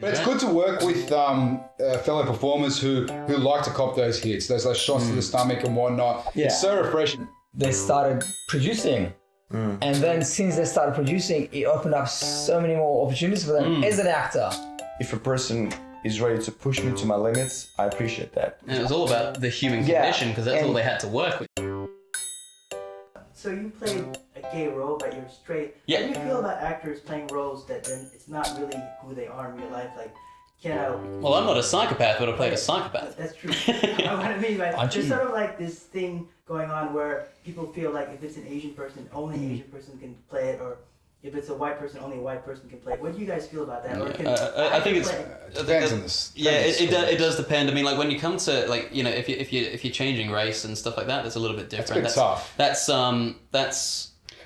But it's good to work with fellow performers who like to cop those hits, those shots to the stomach and whatnot. Yeah. It's so refreshing. They started producing. And then since they started producing, it opened up so many more opportunities for them as an actor. If a person is ready to push me to my limits, I appreciate that. And it was all about the human condition because that's all they had to work with. So you played a gay role, but you're straight. Yeah. How do you feel about actors playing roles that then it's not really who they are in real life? Like, Well, I'm not a psychopath, but I played a psychopath. That's true. What I mean by there's sort of like this thing going on where people feel like if it's an Asian person, only an Asian person can play it, or if it's a white person, only a white person can play it. What do you guys feel about that? Or can I think it's It depends on this. Yeah, it does depend. I mean, like when you come to like if you're changing race and stuff like that, that's a little bit different. That's a bit tough. That's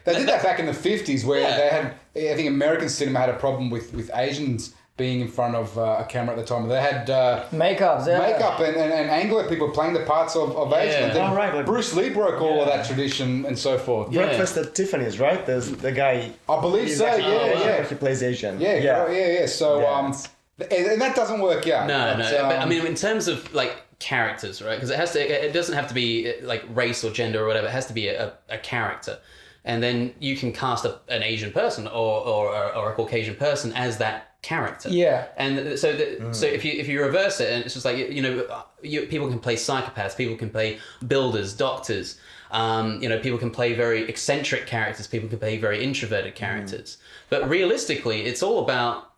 They did that back in the 50s where they had, I think American cinema had a problem with Asians being in front of a camera at the time. They had Makeup and Anglo people playing the parts of Asian. And then like Bruce Lee broke all of that tradition and so forth. Breakfast at Tiffany's, right? There's the guy. I believe so. He plays Asian. Yeah. So and that doesn't work out. No. But, But, I mean, in terms of like characters, right? Because it doesn't have to be like race or gender or whatever. It has to be a character. And then you can cast an Asian person or a Caucasian person as that character. Yeah. And so so if you reverse it, and it's just like people can play psychopaths, people can play builders, doctors. People can play very eccentric characters. People can play very introverted characters. But realistically, it's all about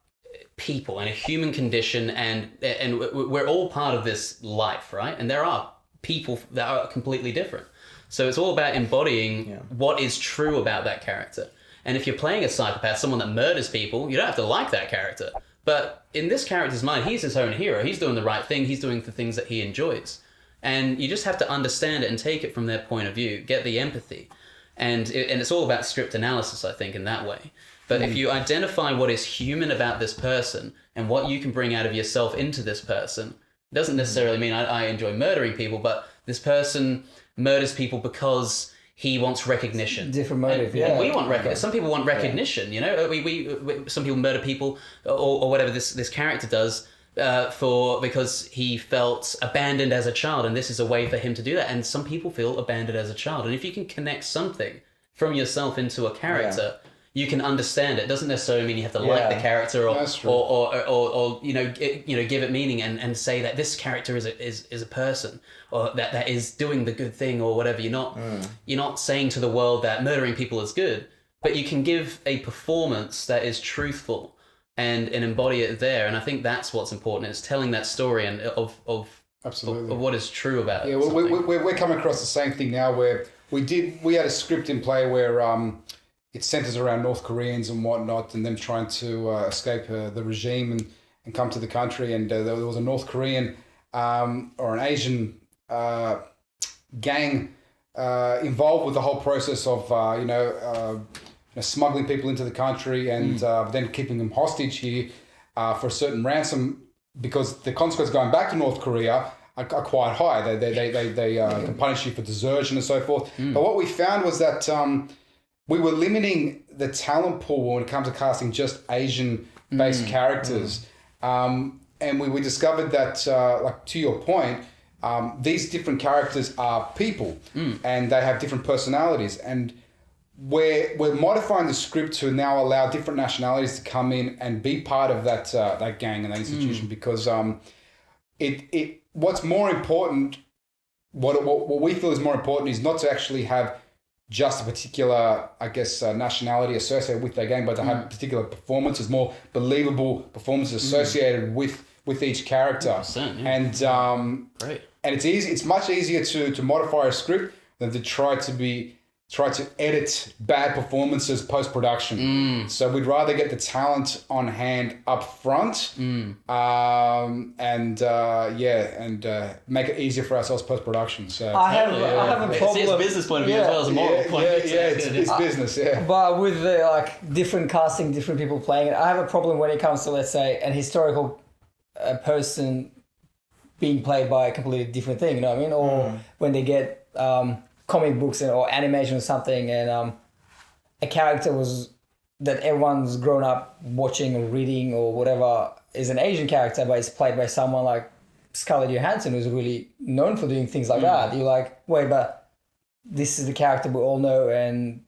people and a human condition, and we're all part of this life, right? And there are people that are completely different. So it's all about embodying what is true about that character. And if you're playing a psychopath, someone that murders people, you don't have to like that character. But in this character's mind, he's his own hero. He's doing the right thing. He's doing the things that he enjoys. And you just have to understand it and take it from their point of view, get the empathy. And it's all about script analysis, I think, in that way. But if you identify what is human about this person and what you can bring out of yourself into this person, it doesn't necessarily mean I enjoy murdering people, but this person murders people because he wants recognition. Different motive, and we want recognition. Some people want recognition, We some people murder people or whatever this character does because he felt abandoned as a child, and this is a way for him to do that. And some people feel abandoned as a child. And if you can connect something from yourself into a character, you can understand it. It doesn't necessarily mean you have to like the character or give it meaning and say that this character is a person or that is doing the good thing or whatever. You're not saying to the world that murdering people is good, but you can give a performance that is truthful and embody it there. And I think that's what's important. It's telling that story and of what is true about it. Yeah, we're coming across the same thing now where we had a script in play where it centers around North Koreans and whatnot, and them trying to escape the regime and come to the country. And there was a North Korean or an Asian gang involved with the whole process of smuggling people into the country and then keeping them hostage here for a certain ransom, because the consequences going back to North Korea are quite high. They can punish you for desertion and so forth. But what we found was that we were limiting the talent pool when it comes to casting just Asian-based characters. And we discovered that, like to your point, these different characters are people and they have different personalities. And we're modifying the script to now allow different nationalities to come in and be part of that gang and that institution, because what's more important, what we feel is more important is not to actually have just a particular, nationality associated with that game, but to have particular performances, more believable performances associated with each character. And Great. And it's much easier to modify a script than to try to edit bad performances post-production. So we'd rather get the talent on hand up front and make it easier for ourselves post-production. So I have a problem. It's a business point of view as well as a moral point of view. It's business, But with the different casting, different people playing it, I have a problem when it comes to, let's say, an historical person being played by a completely different thing, you know what I mean? Or when they get comic books or animation or something, and a character was that everyone's grown up watching or reading or whatever is an Asian character, but it's played by someone like Scarlett Johansson, who's really known for doing things like that. You're like, wait, but this is the character we all know, and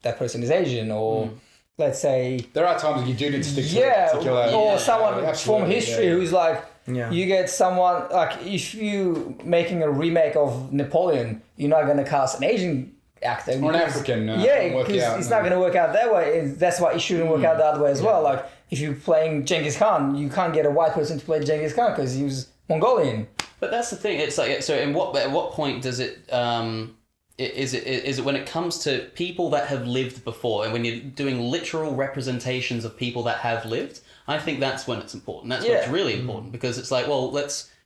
that person is Asian, or let's say there are times when you do need to stick to a particular... or someone from absolutely, history who's like, you get someone, like if you making a remake of Napoleon, you're not going to cast an Asian actor. Or an African. Because it's not going to work out that way. That's why it shouldn't work out the other way as well. Like if you're playing Genghis Khan, you can't get a white person to play Genghis Khan because he was Mongolian. But that's the thing. It's like, so at what point does it... Is it when it comes to people that have lived before, and when you're doing literal representations of people that have lived, I think that's when it's important. That's when it's really important, because it's like, well,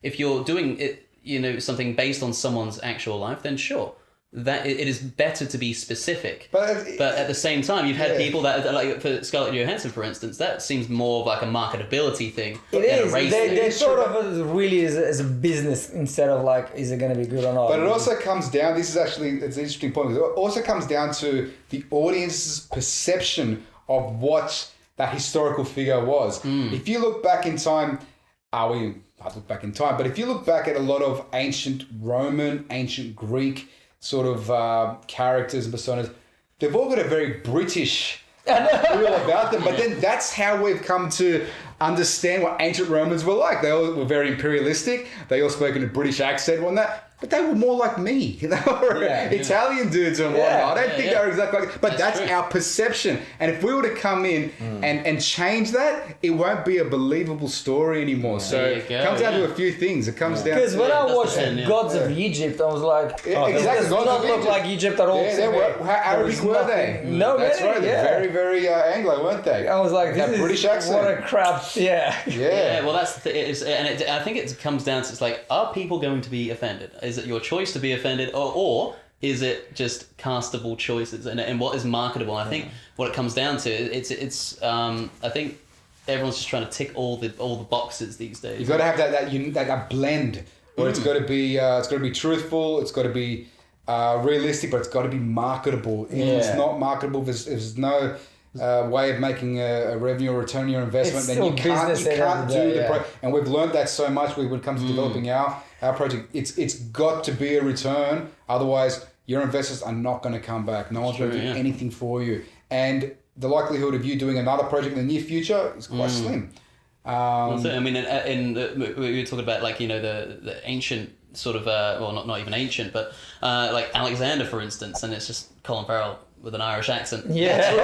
if you're doing it, something based on someone's actual life, then sure, that it is better to be specific. But at the same time, you've had people that, like for Scarlett Johansson, for instance, that seems more of like a marketability thing. It is. They sort of really as a business instead of like, is it going to be good or not? But it also comes down, it's an interesting point, it also comes down to the audience's perception of what that historical figure was. If you look back in time, but if you look back at a lot of ancient Roman, ancient Greek sort of characters and personas, they've all got a very British feel about them. But then that's how we've come to understand what ancient Romans were like. They all were very imperialistic. They all spoke in a British accent and that. But they were more like me. They were Italian dudes and whatnot. I don't think they were exactly like... But that's our perception. And if we were to come in and change that, it won't be a believable story anymore. So it comes down to a few things. It comes down to... Because when I watched Gods of Egypt, I was like... exactly. It does not look like Egypt at all. How Arabic were they? No, that's right. They're very, very Anglo, weren't they? I was like, that British accent. What a crap... Yeah, well, that's the thing. I think it comes down to, it's like, are people going to be offended? Is it your choice to be offended, or is it just castable choices and what is marketable? I think what it comes down to, it's I think everyone's just trying to tick all the boxes these days. You've got to have that blend where it's got to be truthful, it's got to be realistic, but it's got to be marketable. If it's not marketable, there's no way of making a revenue or return on your investment, then you can't do the project. And we've learned that so much when it comes to developing our project. It's got to be a return, otherwise your investors are not going to come back. No one's going to do anything for you, and the likelihood of you doing another project in the near future is quite slim. I mean, we were talking about like the ancient sort of not even ancient, but like Alexander, for instance, and it's just Colin Farrell with an Irish accent. Yeah, that's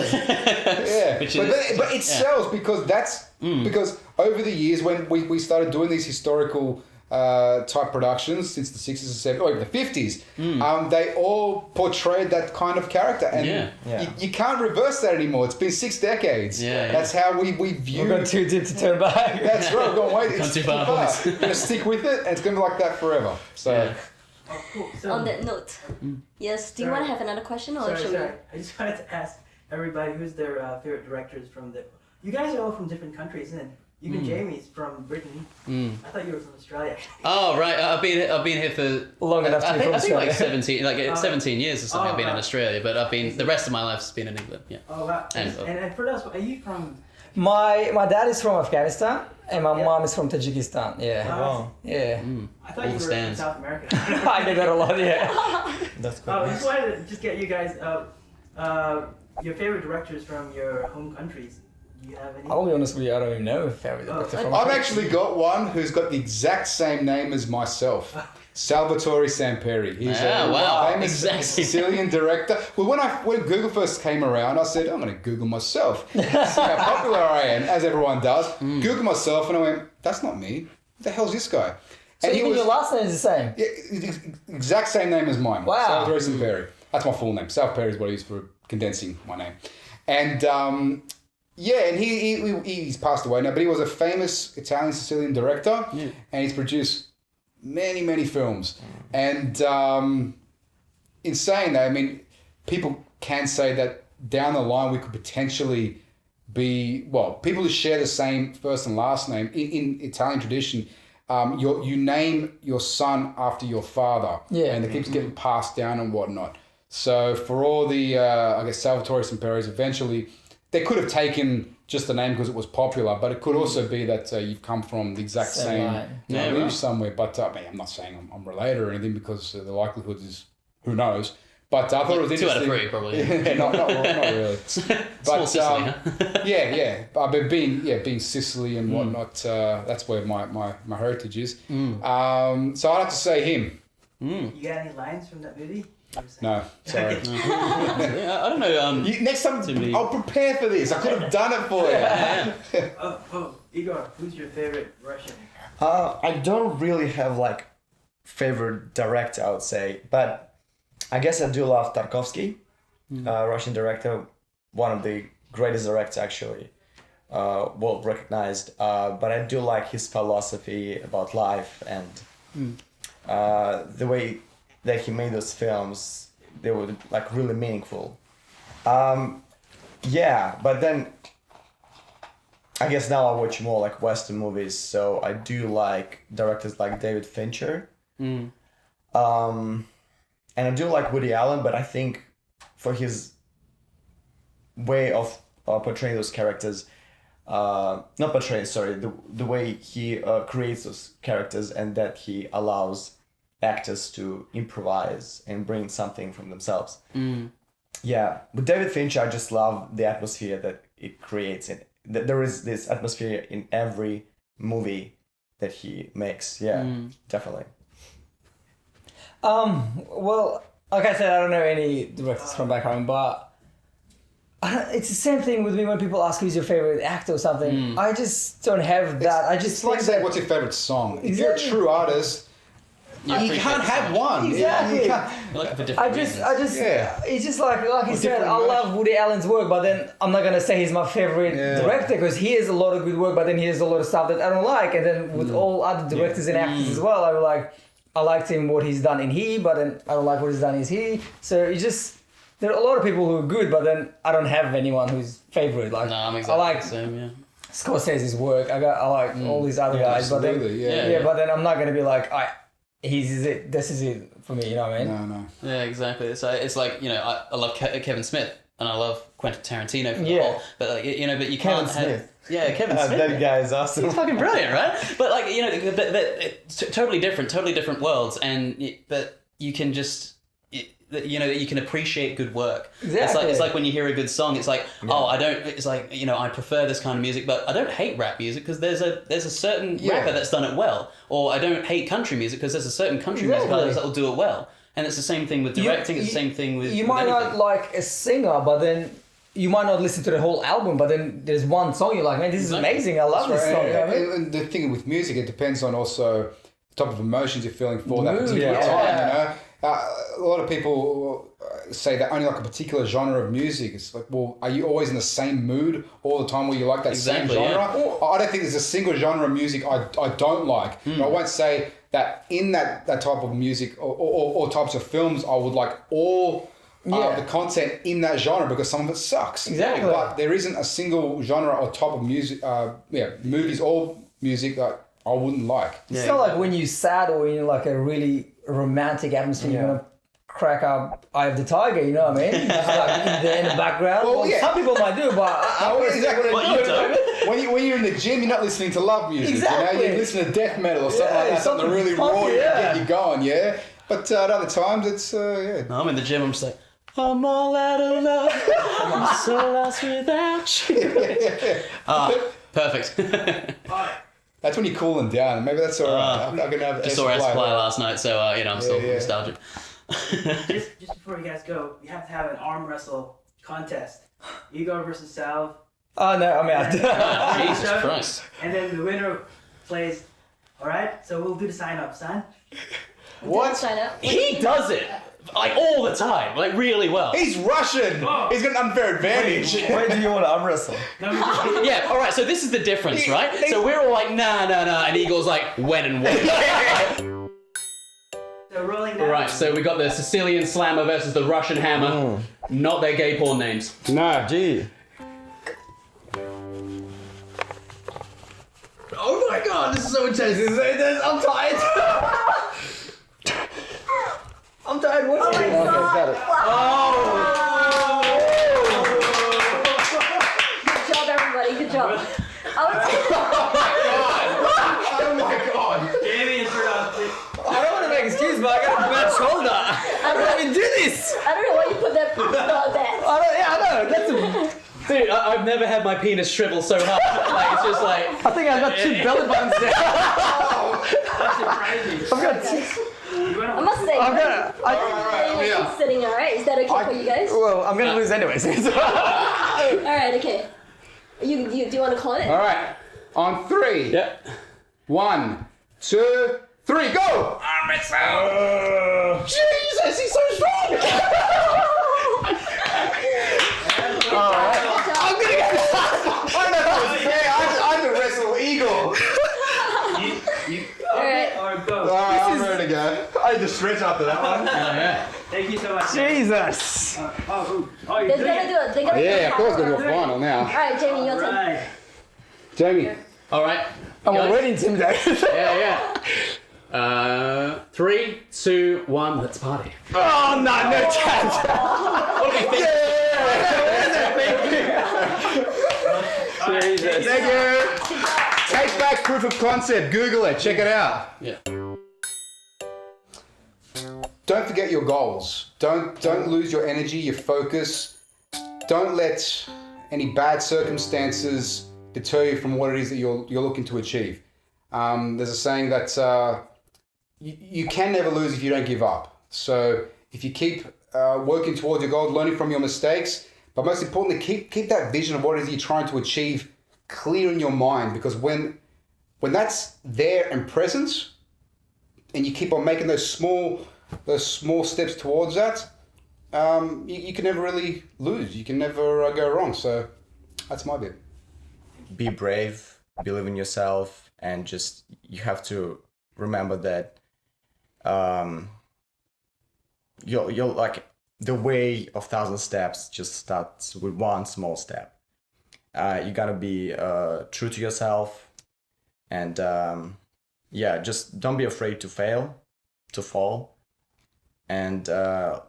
right. But it sells because because over the years when we started doing these historical type productions since the 60s and 70s or even the 50s, they all portrayed that kind of character, and you can't reverse that anymore. It's been 6 decades. That's how we view. We've gone too deep to turn back. That's right. We've gone way too far. We're going to stick with it, and it's going to be like that forever. So. Oh, cool. So, on that note, yes, do you want to have another question, or should we? I just wanted to ask everybody who's their favorite directors from the... You guys are all from different countries, isn't it? Even Jamie's from Britain. I thought you were from Australia. Oh right, I've been here for long enough to be from Australia. Like 17 years or something. I've been in Australia, but the rest of my life has been in England. Yeah. Oh wow. And Firdaws, are you from? My dad is from Afghanistan and my mom is from Tajikistan. Yeah. Yeah. I thought you were from South America. I get that a lot. Yeah. That's cool. I just wanted to get you guys your favorite directors from your home countries. Do you have any? I'll be honest with you, I don't even know if favorite director from. I've actually got one who's got the exact same name as myself. Salvatore Perie. He's a famous Sicilian director. Well, when Google first came around, I said, I'm going to Google myself. See how popular I am, as everyone does. Google myself, and I went, that's not me. What the hell's this guy? So and even your last name is the same? Yeah, exact same name as mine. Wow. Salvatore Perie. That's my full name. Salv Perie is what I use for condensing my name. And and he's passed away now, but he was a famous Italian Sicilian director, and he's produced many films. And in saying that, I mean, people can say that down the line we could potentially be, people who share the same first and last name in Italian tradition, you name your son after your father, and it keeps getting passed down and whatnot. So for all the, I guess, Salvatoris and Peries, eventually, they could have taken just the name because it was popular, but it could also be that you've come from the exact same lineage somewhere. But I'm not saying I'm related or anything because the likelihood is, who knows. But I thought it was interesting. 2 out of 3, probably. Yeah, not really. Small Sicily, huh? yeah. But being Sicily and whatnot, that's where my heritage is. So I'd have to say him. You got any lines from that movie? No, sorry. I don't know. Next time, I'll prepare for this. I could have done it for you. Igor, who's your favorite Russian? I don't really have like favorite director, I would say, but I guess I do love Tarkovsky, Russian director, one of the greatest directors actually, world recognized. But I do like his philosophy about life and the way that he made those films. They were like really meaningful. But then I guess now I watch more like Western movies, so I do like directors like David Fincher. And I do like Woody Allen, but I think for his way of portraying those characters, the way he creates those characters and that he allows actors to improvise and bring something from themselves. Yeah, with David Fincher, I just love the atmosphere that it creates. There is this atmosphere in every movie that he makes. Yeah, definitely. Well, like I said, I don't know any directors from back home, but it's the same thing with me when people ask who's your favorite actor or something. I just don't have that. I just it's like saying what's your favorite song. If you're a true artist, you can't have one. Exactly. You're looking for different reasons. It's just like you said, I love Woody Allen's work, but then I'm not going to say he's my favorite director because he has a lot of good work, but then he has a lot of stuff that I don't like. And then with all other directors and actors as well, I liked him what he's done in He, but then I don't like what he's done in He. So it's just, there are a lot of people who are good, but then I don't have anyone who's favorite. Like, no, I'm exactly the same, yeah. Scorsese's work. I like all these other guys, but then but then I'm not going to be like, this is it for me, you know what I mean? No. Yeah, exactly. It's like, I love Kevin Smith and I love Quentin Tarantino for the whole, but but you can't have... Yeah, Kevin Smith. That guy is awesome. He's fucking brilliant, right? But totally different worlds, but you can just, you can appreciate good work. Exactly. It's like when you hear a good song, it's like, I prefer this kind of music, but I don't hate rap music because there's a certain rapper that's done it well, or I don't hate country music because there's a certain country music artist that will do it well. And it's the same thing with directing. It's the same thing with. You might not like a singer, but then. You might not listen to the whole album, but then there's one song you're like, man, this is amazing. I love this song. And the thing with music, it depends on also the type of emotions you're feeling for that particular time. A lot of people say that only like a particular genre of music. It's like, well, are you always in the same mood all the time where you like that same genre? Yeah. I don't think there's a single genre of music I don't like. But I won't say that in that type of music or types of films, I would like all... the content in that genre because some of it sucks. Exactly. But there isn't a single genre or type of music, movies or music that I wouldn't like. It's not like when you're sad or in like a really romantic atmosphere, you're going to crack up Eye of the Tiger, you know what I mean? Just like in the background. Well, some people might do, but I when you're in the gym, you're not listening to love music. Exactly. You listen to death metal or something like that, something really raw to get you going, But at other times, it's, No, I'm in the gym, I'm just like, I'm all out of love. I'm so lost without you. Perfect. That's when you're cooling down. Maybe that's all right. I'm not going to have just saw Air Supply last night, so I'm still nostalgic. just before you guys go, we have to have an arm wrestle contest. Igor versus Salv. Oh, no, I'm out. Jesus Christ. And then the winner plays. All right? So we'll do the sign-up, son. What? Sign up. He does it like all the time, like really well. He's Russian. Oh. He's got an unfair advantage. Why do you want to arm wrestle? Yeah, all right. So this is the difference, right? So we're all like, nah, and Igor's like, when and when. So rolling down. Right. So we got the Sicilian Slammer versus the Russian Hammer. Not their gay porn names. Nah, gee. Oh my God, this is so intense. I'm tired. I'm tired watching it. Oh my God. Good job, everybody. Good job. I would say Oh my god! Jamie and Firdaws. I don't want to make excuses, but I got a bad shoulder. I don't even do this. I don't know why you put that on that. I know. That's Dude, I've never had my penis shrivel so hard. Like, it's just like... I think I've got 2 belly buttons there. That's surprising. I've got... I must say, yeah. keep sitting, alright? Is that okay for you guys? Well, I'm gonna lose anyways. Alright, okay. Do you want to call it? All right, on 3. Yeah. 1, 2, 3, go! Jesus, he's so strong! I'm gonna get this. I know. Yeah, I had to wrestle Igor. You Alright. or go. Alright, I'm ready to go. I had to stretch after that one. Thank you so much. Jesus. Oh, They're you're gonna doing do it. They're gonna do Yeah, of course, it. gonna do a final now. Alright, Jamie, your turn. Right. Jamie. All right. I'm Guys? already intimidated. Yeah. 3, 2, 1, let's party. Oh, no chance. Jesus. Thank you. Take back proof of concept. Google it. Check it out. Yeah. Don't forget your goals. Don't lose your energy, your focus. Don't let any bad circumstances deter you from what it is that you're looking to achieve. There's a saying that you can never lose if you don't give up. So if you keep working towards your goal, learning from your mistakes, but most importantly, keep that vision of what it is you're trying to achieve clear in your mind, because when that's there and present, and you keep on making those small steps towards that, you can never really lose. You can never go wrong. So that's my bit. Be brave, believe in yourself, and just you have to remember that you'll like the way of 1,000 steps just starts with one small step. You gotta be true to yourself, and just don't be afraid to fail, to fall, and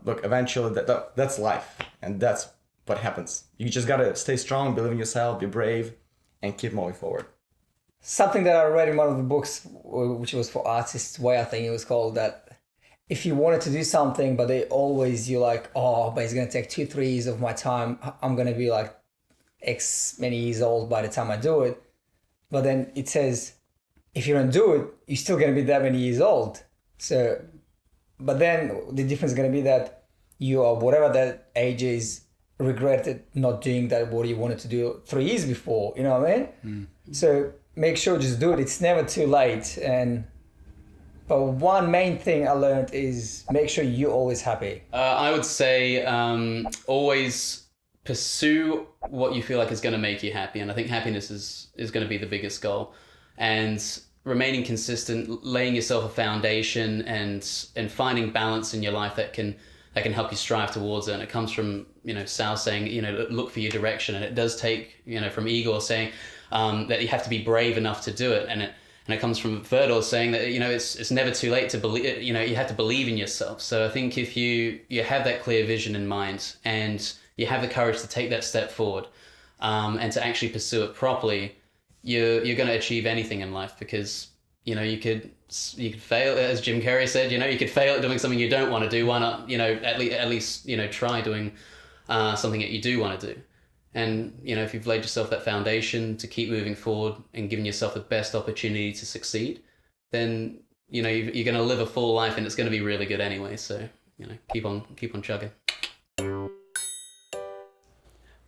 look, eventually that's life, and that's what happens. You just gotta stay strong, believe in yourself, be brave, and keep moving forward. Something that I read in one of the books, which was for Artist's Way, I think it was called, that if you wanted to do something, but you're like, oh, but it's going to take 2-3 years of my time. I'm going to be like X many years old by the time I do it. But then it says, if you don't do it, you're still going to be that many years old. So, but then the difference is going to be that you are, whatever that age is, regretted not doing that what you wanted to do 3 years before. You know what I mean? So make sure just do it. It's never too late. But one main thing I learned is make sure you're always happy. I would say always pursue what you feel like is going to make you happy. And I think happiness is going to be the biggest goal. And remaining consistent, laying yourself a foundation and finding balance in your life that can help you strive towards it. And it comes from, Salv saying, look for your direction. And it does take, from Igor saying that you have to be brave enough to do it. And it comes from Firdaws saying that, it's never too late to believe, you have to believe in yourself. So I think if you have that clear vision in mind and you have the courage to take that step forward and to actually pursue it properly, you're going to achieve anything in life, because, you could fail, as Jim Carrey said, you could fail at doing something you don't want to do. Why not, at least, try doing something that you do want to do. And, if you've laid yourself that foundation to keep moving forward and giving yourself the best opportunity to succeed, then, you're going to live a full life, and it's going to be really good anyway. So, keep on chugging.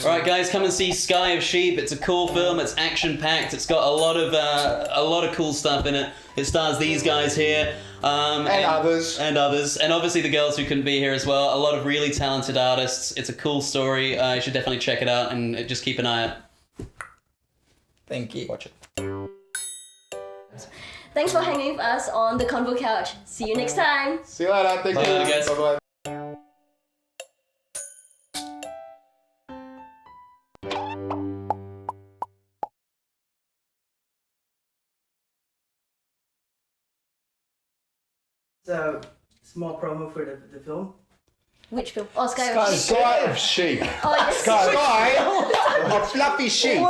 All right, guys, come and see Sky of Sheep. It's a cool film. It's action-packed. It's got a lot of cool stuff in it. It stars these guys here. And others. And obviously the girls who couldn't be here as well. A lot of really talented artists. It's a cool story. You should definitely check it out and just keep an eye out. Thank you. Watch it. Thanks for hanging with us on the Convo Couch. See you next time. See you later. Thank you. Bye, guys. Bye-bye. small promo for the film. Which film? Oh, Sky. Sky of sheep. Oh, yes. Sky of fluffy sheep.